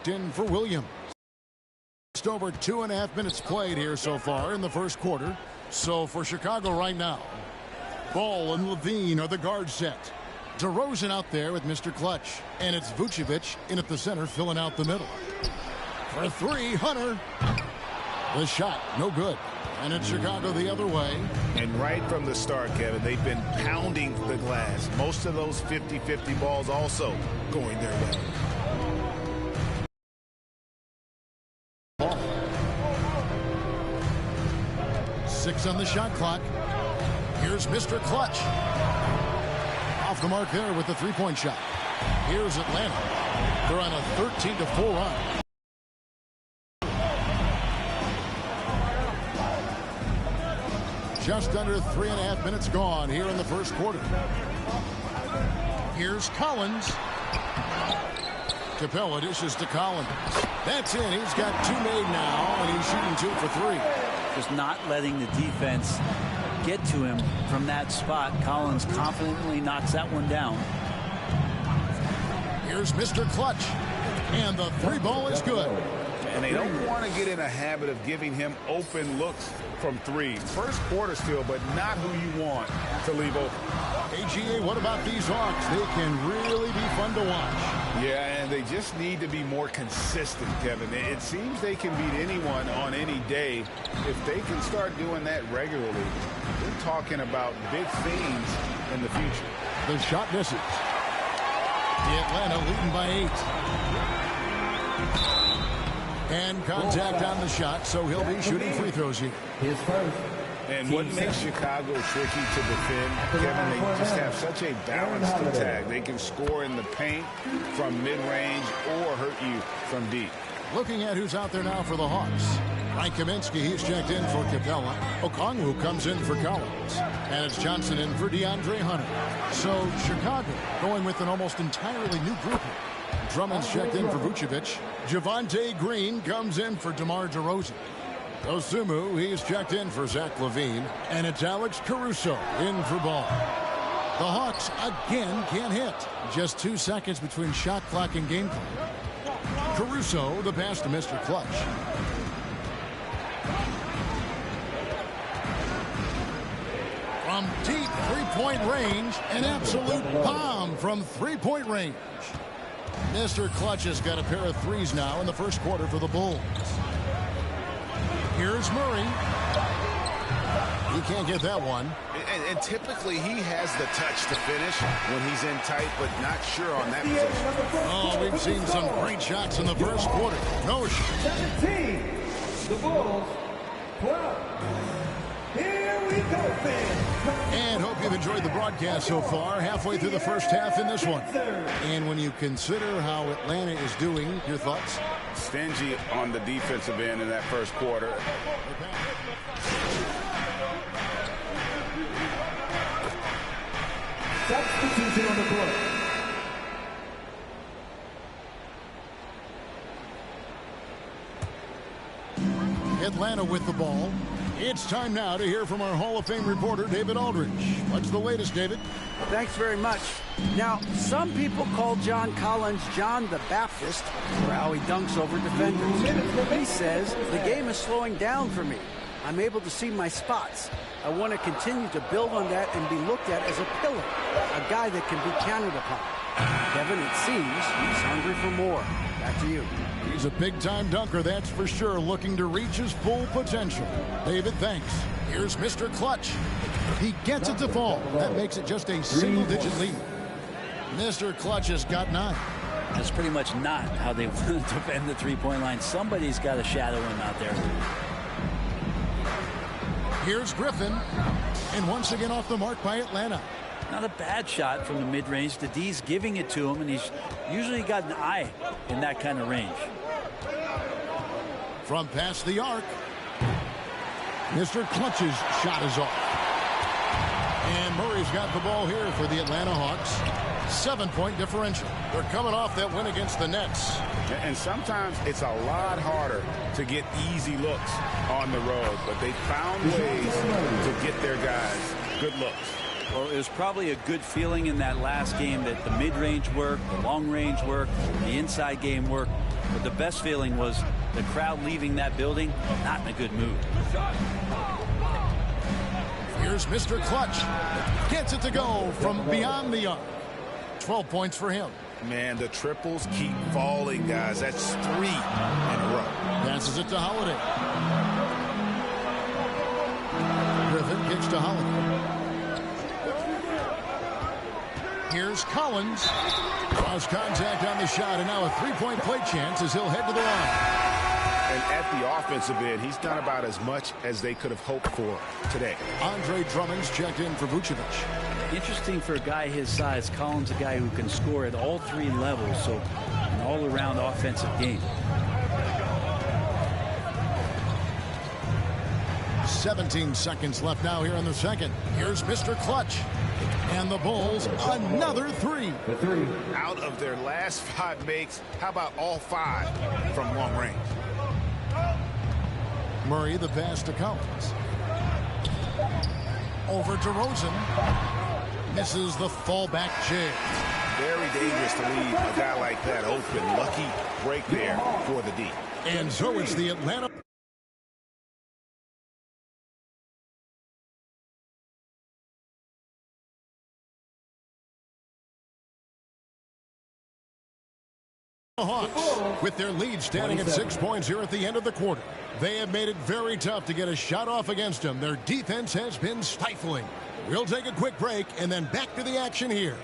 checked in for Williams. Just over 2.5 minutes played here so far in the first quarter. So for Chicago right now, Ball and Levine are the guard set. DeRozan out there with Mr. Clutch. And it's Vucevic in at the center filling out the middle. For three, Hunter. The shot, no good. And it's Chicago the other way. And right from the start, Kevin, they've been pounding the glass. Most of those 50-50 balls also going their way. Ball. 6 on the shot clock. Here's Mr. Clutch. Off the mark there with the three-point shot. Here's Atlanta. They're on a 13-4 run. Just under 3.5 minutes gone here in the first quarter. Here's Collins. Capella dishes to Collins. That's in. He's got 2 made now, and he's shooting 2 for 3. Just not letting the defense get to him from that spot. Collins confidently knocks that one down. Here's Mr. Clutch. And the 3 ball is good. And they don't want to get in a habit of giving him open looks from 3. First quarter still, but not who you want to leave open. AGA, what about these Hawks? They can really be fun to watch. Yeah, and they just need to be more consistent, Kevin. It seems they can beat anyone on any day. If they can start doing that regularly, we're talking about big things in the future. The shot misses. The Atlanta leading by 8. And contact on the shot, so he'll be shooting free throws here. His first. And what makes Chicago tricky to defend, Kevin, they just have such a balanced attack. They can score in the paint from mid-range or hurt you from deep. Looking at who's out there now for the Hawks. Mike Kaminsky, he's checked in for Capella. Okongwu comes in for Collins. And it's Johnson in for DeAndre Hunter. So Chicago going with an almost entirely new group. Drummond's checked in for Vucevic. Javonte Green comes in for DeMar DeRozan. Osumu, he's checked in for Zach LaVine. And it's Alex Caruso in for Ball. The Hawks again can't hit. Just 2 seconds between shot clock and game clock. Caruso, the pass to Mr. Clutch. From deep three-point range, an absolute bomb from three-point range. Mr. Clutch has got a pair of threes now in the first quarter for the Bulls. Here's Murray. He can't get that one. And typically he has the touch to finish when he's in tight, but not sure on that position. Oh, we've seen some great shots in the first quarter. No shot. 17. The Bulls. 12. Here we go, fans. And hope you've enjoyed the broadcast so far. Halfway through the first half in this one. And when you consider how Atlanta is doing, your thoughts? Stingy on the defensive end in that first quarter. Substitution on the board. Atlanta with the ball. It's time now to hear from our Hall of Fame reporter, David Aldridge. What's the latest, David? Thanks very much. Now, some people call John Collins John the Baptist for how he dunks over defenders. He says, the game is slowing down for me. I'm able to see my spots. I want to continue to build on that and be looked at as a pillar, a guy that can be counted upon. Kevin, it seems he's hungry for more. Back to you. He's a big-time dunker, that's for sure, looking to reach his full potential. David, thanks. Here's Mr. Clutch. He gets it to fall. That makes it just a single-digit lead. Mr. Clutch has got 9. That's pretty much not how they want to defend the three-point line. Somebody's got to shadow him out there. Here's Griffin. And once again off the mark by Atlanta. Not a bad shot from the mid-range. The D's giving it to him, and he's usually got an eye in that kind of range. From past the arc, Mr. Clutch's shot is off. And Murray's got the ball here for the Atlanta Hawks. 7-point differential. They're coming off that win against the Nets. And sometimes it's a lot harder to get easy looks on the road, but they found ways to get their guys good looks. Well, it was probably a good feeling in that last game that the mid-range worked, the long-range worked, the inside game worked. But the best feeling was the crowd leaving that building not in a good mood. Here's Mr. Clutch. Gets it to go from beyond the arc. 12 points for him. Man, the triples keep falling, guys. That's 3 in a row. Passes it to Holiday. Griffin kicks to Holiday. Here's Collins. Draws contact on the shot, and now a three-point play chance as he'll head to the line. And at the offensive end, he's done about as much as they could have hoped for today. Andre Drummond's checked in for Vucevic. Interesting for a guy his size. Collins a guy who can score at all 3 levels, so an all-around offensive game. 17 seconds left now here in the second. Here's Mr. Clutch. And the Bulls, another 3. Out of their last 5 makes, how about all 5 from long range? Murray, the pass to Collins. Over to Rosen. Misses the fallback jam. Very dangerous to leave a guy like that open. Lucky break there for the D. And so it's the Atlanta Hawks with their lead standing at 6 points here at the end of the quarter. They have made it very tough to get a shot off against them. Their defense has been stifling. We'll take a quick break and then back to the action here.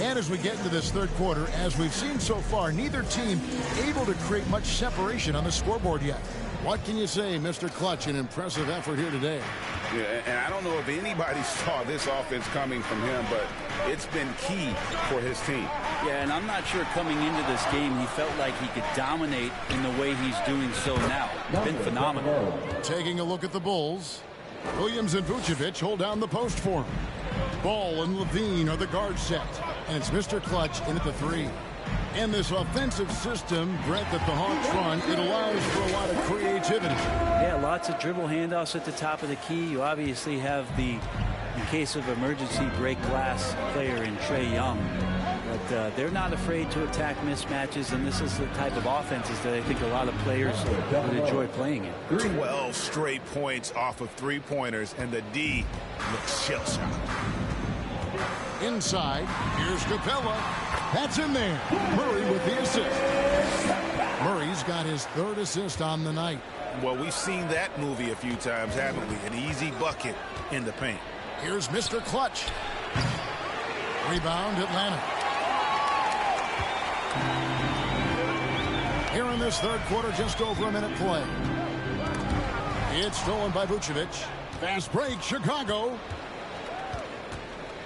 And as we get into this third quarter, as we've seen so far, neither team able to create much separation on the scoreboard yet. What can you say, Mr. Clutch? An impressive effort here today. Yeah, and I don't know if anybody saw this offense coming from him, but it's been key for his team. Yeah, and I'm not sure coming into this game he felt like he could dominate in the way he's doing so now. It's been phenomenal. Taking a look at the Bulls. Williams and Vucevic hold down the post for him. Ball and Levine are the guard set. And it's Mr. Clutch in at the 3. In this offensive system, Brett, that the Hawks run, it allows for a lot of creativity. Yeah, lots of dribble handoffs at the top of the key. You obviously have the, in case of emergency, break glass player in Trae Young. But they're not afraid to attack mismatches, and this is the type of offenses that I think a lot of players would enjoy playing in. 12 straight points off of 3-pointers, and the D looks shell-shocked. Inside, here's Capella. That's in there. Murray with the assist. Murray's got his 3rd assist on the night. Well, we've seen that movie a few times, haven't we? An easy bucket in the paint. Here's Mr. Clutch. Rebound, Atlanta. Here in this third quarter, just over a minute play. It's stolen by Vucevic. Fast break, Chicago.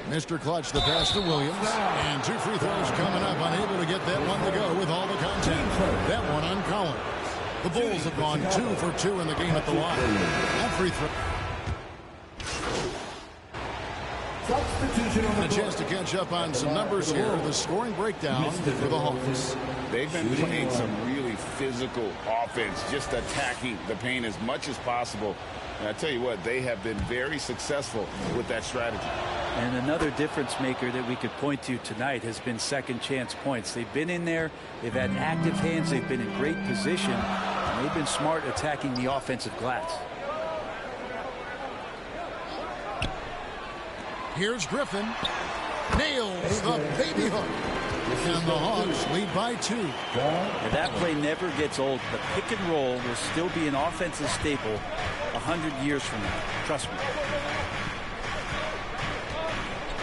Mr. Clutch, the pass to Williams. And 2 free throws coming up. Unable to get that one to go with all the contact. That one on Collins. The Bulls have gone 2 for 2 in the game at the line. That free throw. Substitution on the A chance to catch up on some numbers here. The scoring breakdown for the Hawks. They've been playing some really physical offense, just attacking the paint as much as possible. And I tell you what, they have been very successful with that strategy. And another difference maker that we could point to tonight has been second chance points. They've been in there. They've had active hands. They've been in great position. And they've been smart attacking the offensive glass. Here's Griffin. Nails the baby hook. And the Hawks lead by 2. And that play never gets old. The pick and roll will still be an offensive staple 100 years from now. Trust me.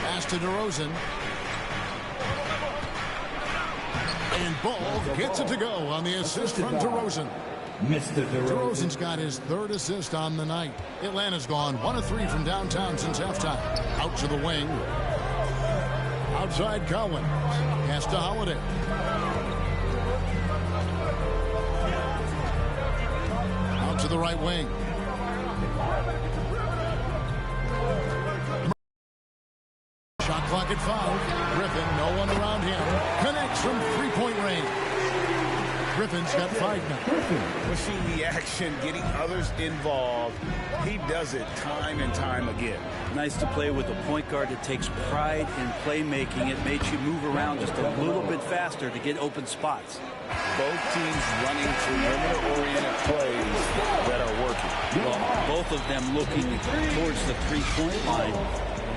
Pass to DeRozan. And Ball gets it to go on the assist from DeRozan. Mr. DeRozan's got his third assist on the night. Atlanta's gone 1 of 3 from downtown since halftime. Out to the wing. Outside Collins. Pass to Holiday. Out to the right wing. Shot clock at 5. Griffin, no one around him. Connects from three-point range. Griffin's got 5 now. Pushing the action, getting others involved. He does it time and time again. Nice to play with a point guard that takes pride in playmaking. It makes you move around just a little bit faster to get open spots. Both teams running perimeter-oriented plays that are working. Well, both of them looking towards the three-point line.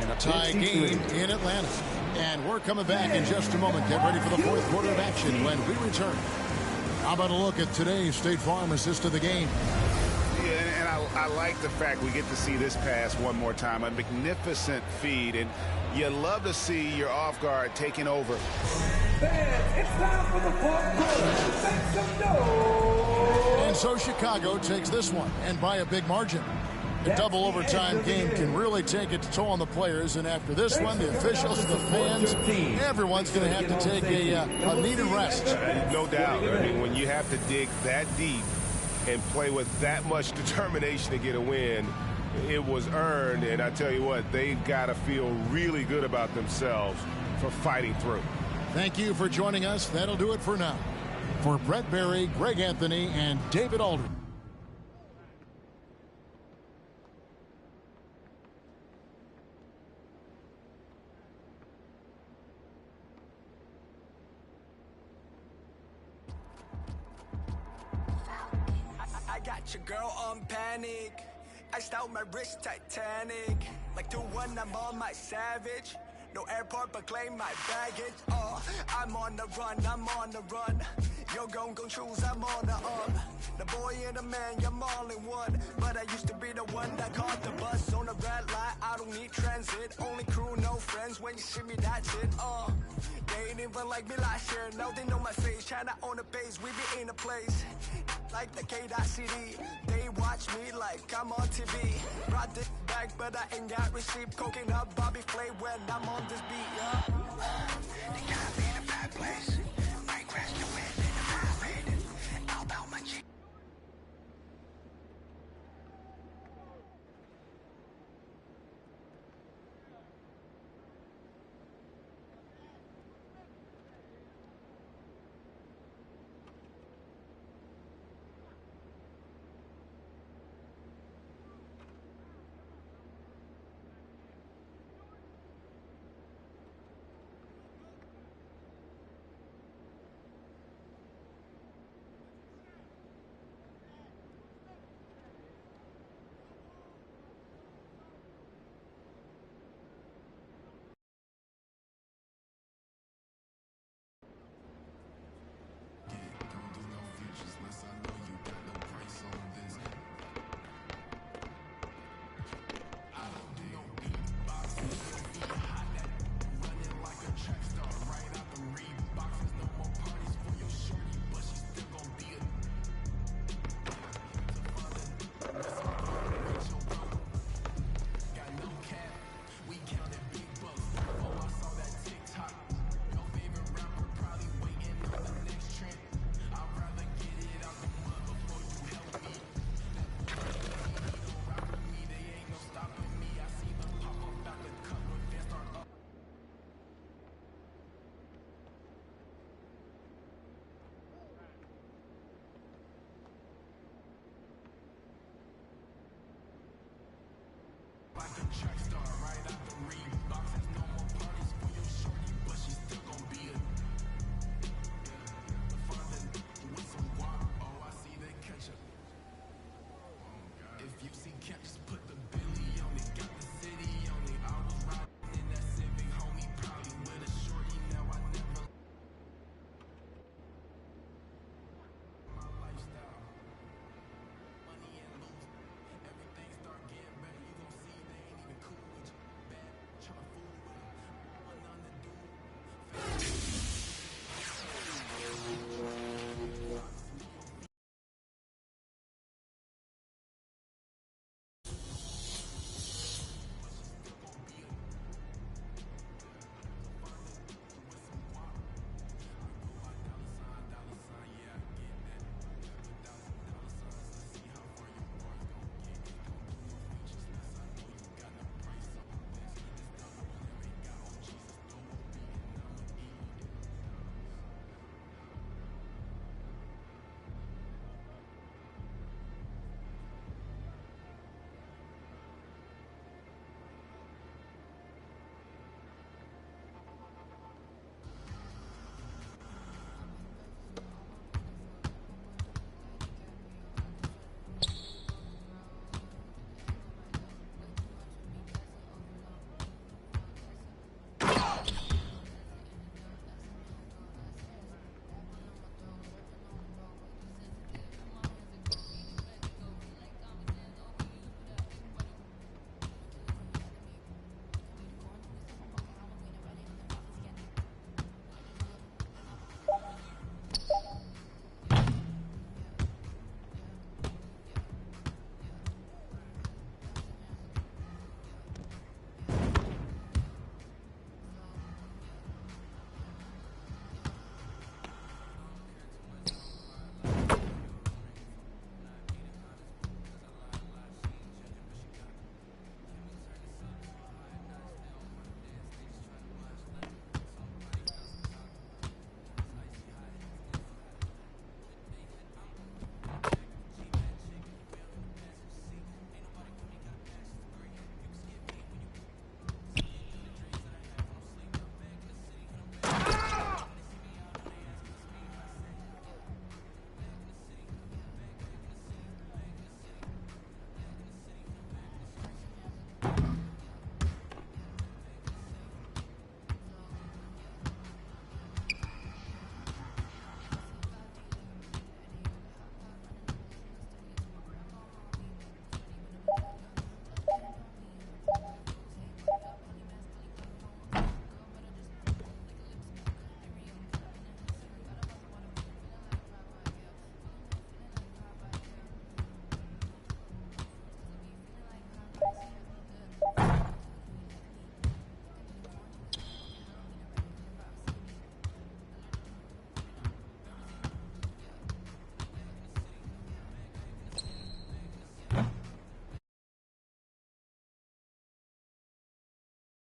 And a tie game in Atlanta. And we're coming back in just a moment. Get ready for the fourth quarter of action when we return. How about a look at today's State Farm assist of the game? Yeah, and I like the fact we get to see this pass one more time. A magnificent feed, and you love to see your off guard taking over. Fans, it's time for the fourth quarter. Make some noise. And so Chicago takes this one, and by a big margin. The double overtime game can really take its toll on the players, and after this one, the officials, the fans, everyone's going to have to take a needed rest. No doubt. I mean, when you have to dig that deep and play with that much determination to get a win, it was earned, and I tell you what, they've got to feel really good about themselves for fighting through. Thank you for joining us. That'll do it for now. For Brett Berry, Greg Anthony, and David Aldridge. Your girl on panic. Iced out my wrist Titanic. Like 2-1, I'm on my savage. No airport but claim my baggage. Oh, I'm on the run, I'm on the run. You're gon' choose, I'm on the up. The boy and the man, I'm all in one. But I used to be the one that caught the bus on the red light. I don't need transit, only crew, no friends. When you see me, that's it. They ain't even like me last year. Now they know my face. China on the base, we be in a place like the K.CD. They watch me like I'm on TV. Brought this back, but I ain't got receipt. Coking up Bobby Flay when I'm on this beat, yeah. They gotta be in a bad place. Might crash the wind in the violated. All about my G. Like a track